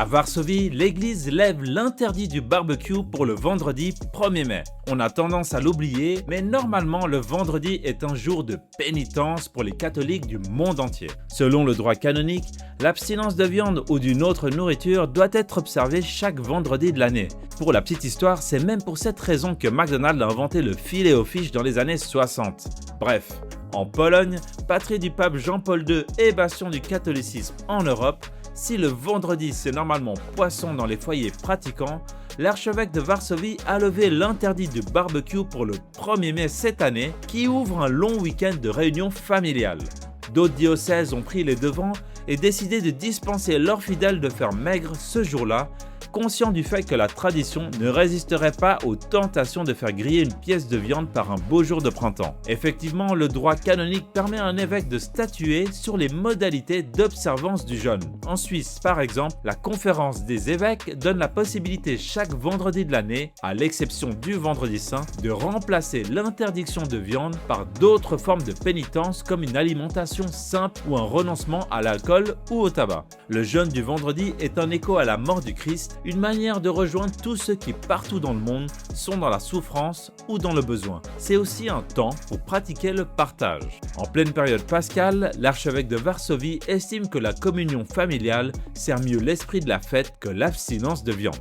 À Varsovie, l'église lève l'interdit du barbecue pour le vendredi 1er mai. On a tendance à l'oublier, mais normalement le vendredi est un jour de pénitence pour les catholiques du monde entier. Selon le droit canonique, l'abstinence de viande ou d'une autre nourriture doit être observée chaque vendredi de l'année. Pour la petite histoire, c'est même pour cette raison que McDonald's a inventé le filet aux fiches dans les années 60. Bref, en Pologne, patrie du pape Jean-Paul II et bastion du catholicisme en Europe, si le vendredi c'est normalement poisson dans les foyers pratiquants, l'archevêque de Varsovie a levé l'interdit du barbecue pour le 1er mai cette année qui ouvre un long week-end de réunions familiales. D'autres diocèses ont pris les devants et décidé de dispenser leurs fidèles de faire maigre ce jour-là, conscients du fait que la tradition ne résisterait pas aux tentations de faire griller une pièce de viande par un beau jour de printemps. Effectivement, le droit canonique permet à un évêque de statuer sur les modalités d'observance du jeûne. En Suisse, par exemple, la conférence des évêques donne la possibilité chaque vendredi de l'année, à l'exception du vendredi saint, de remplacer l'interdiction de viande par d'autres formes de pénitence comme une alimentation simple ou un renoncement à l'alcool ou au tabac. Le jeûne du vendredi est un écho à la mort du Christ, une manière de rejoindre tous ceux qui partout dans le monde sont dans la souffrance ou dans le besoin. C'est aussi un temps pour pratiquer le partage. En pleine période pascale, l'archevêque de Varsovie estime que la communion familiale sert mieux l'esprit de la fête que l'abstinence de viande.